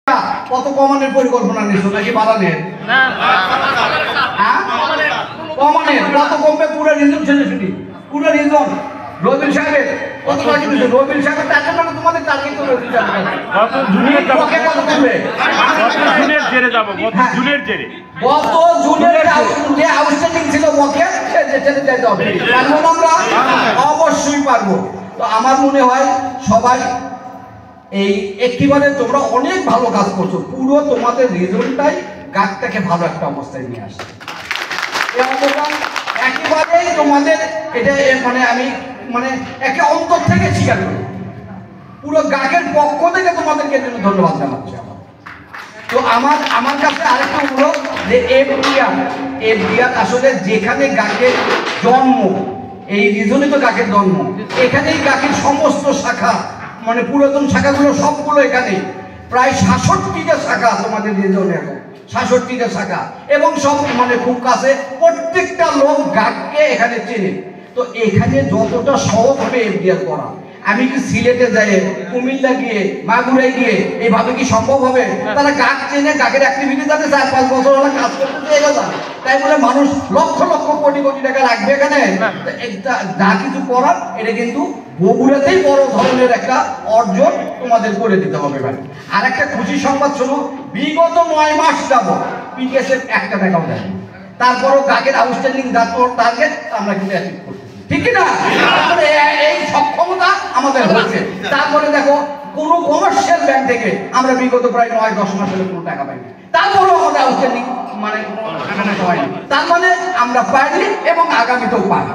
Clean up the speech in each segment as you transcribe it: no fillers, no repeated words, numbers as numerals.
কত কমানোর পরিকল্পনা নিচ্ছ নাকি বাড়ানোর? কমানোর কত কমবে? পুরো রিজন ছেড়ে ছুটি, পুরো রিজন রবিন সাহেবের কত টার্গেট দিচ্ছে? রবিন সাহেবের টার্গেট মানে তোমাদের টার্গেট তো রবিন সাহেব কত জুনের কত কমবে? জুনের জেরে যাব, কত জুনের জেরে, কত জুনের যে আউটস্ট্যান্ডিং ছিল বকে যেতে যেতে হবে। পারবো না আমরা? অবশ্যই পারবো। তো আমার মনে হয় সবাই এই একেবারে তোমরা অনেক ভালো কাজ করছো, পুরো তোমাদের রিজনটাই গাছটাকে ভালো একটা অবস্থায় নিয়ে আসছে। এই অবদান একেবারেই তোমাদের, এটা মানে আমি মানে একে অন্তর থেকে স্বীকার করি, পুরো গাকের পক্ষ থেকে তোমাদেরকে জন্য ধন্যবাদ জানাচ্ছি আমার। তো আমার কাছে আরেকটা অনুরোধ যে এফডিআর আসলে যেখানে গাকের জন্ম, এই রিজনে তো গাকের জন্ম, এখানেই গাকের সমস্ত শাখা মানে পুরাতন শাখাগুলো সবগুলো এখানে, প্রায় 66টা শাখা তোমাদের রিজনে এখন, 66টা শাখা, এবং সব মানে খুব কাছে, প্রত্যেকটা লোক গাককে এখানে চেনে। তো এখানে যতটা সহজ হবে এফডিআর করা, আমি কি সিলেটে যাই, কুমিল্লা গিয়ে, মাগুরায় গিয়ে এইভাবে কি সম্ভব হবে? তারা গাক চেনে, গাকের অ্যাক্টিভিটি যাতে 4-5 বছর হলে কাজ করতে পেয়ে গেল, তাই বলে মানুষ লক্ষ লক্ষ কোটি কোটি টাকা রাখবে এখানে? যা কিছু করার এটা কিন্তু বগুড়াতেই বড় ধরনের একটা অর্জন তোমাদের করে দিতে হবে ভাই। আর একটা খুশি সংবাদ শোনো, বিগত 9 মাস যাব পিকেএসএফ একটা টাকাও দেয়নি, তারপরও গাকের আউটস্ট্যান্ডিং টার্গেট আমরা কিন্তু অ্যাচিভ করছি, ঠিক না? এই সক্ষমতা আমাদের হয়েছে। তারপরে দেখো কোন কমার্শিয়াল ব্যাংক থেকে আমরা বিগত প্রায় 9-10 মাস ধরে কোনো টাকা পাইনি, তারপরেও আমাদের আউটস্ট্যান্ডিং মানে কোনো হয়নি। তার মানে আমরা পাইনি এবং আগামীতেও পাই।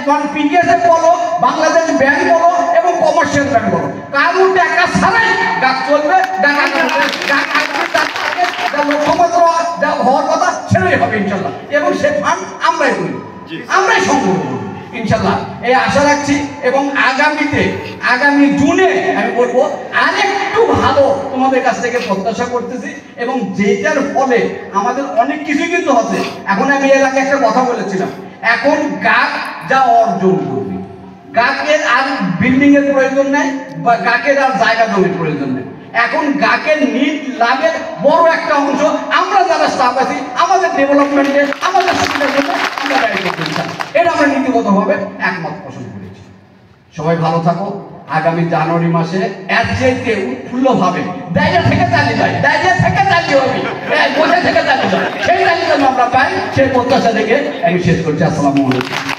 মানে পিকেএসএফ বলো, বাংলাদেশ ব্যাংক বলো এবং কমার্শিয়াল ব্যাংক বলো, কারো টাকা ছাড়াই গাছ চলবে, লক্ষ্যমাত্রা যা হওয়ার কথা সেটাই হবে ইনশাল্লাহ, এবং সে ফান্ড আমরাই করি, আমরাই সংগ্রহ করব ইনশাল্লাহ, এই আশা রাখছি। এবং আগামী জুনে আমি বলবো আরেকটু ভালো তোমাদের কাছ থেকে প্রত্যাশা করতেছি, এবং যেটার ফলে আমাদের অনেক কিছুই কিন্তু হচ্ছে। এখন আমি এর আগে একটা কথা বলেছিলাম, এখন গাক যা অর্জন করবে, গাকের আর বিল্ডিং এর প্রয়োজন নেই, বা গাকের আর জায়গা জমির প্রয়োজন নেই। এখন গাকের নিট লাভের বড় একটা অংশ আমরা যারা স্টাফ আছি আমাদের ডেভেলপমেন্টে, আমাদের সুবিধার জন্য আমরা ব্যয় করতে চাই। এটা আমরা নীতিগতভাবে একমত পোষণ করেছি। সবাই ভালো থাকো। আগামী জানুয়ারি মাসে এর চাইতে উৎফুল্লভাবে দায়িত্ব থেকে চালিয়ে যায়, দায়িত্ব থেকে চালিয়ে হবে, বসে থেকে চালিয়ে যায়, সেই দায়িত্ব আমরা পাই, সেই প্রত্যাশা থেকে আমি শেষ করছি। আসসালামু আলাইকুম।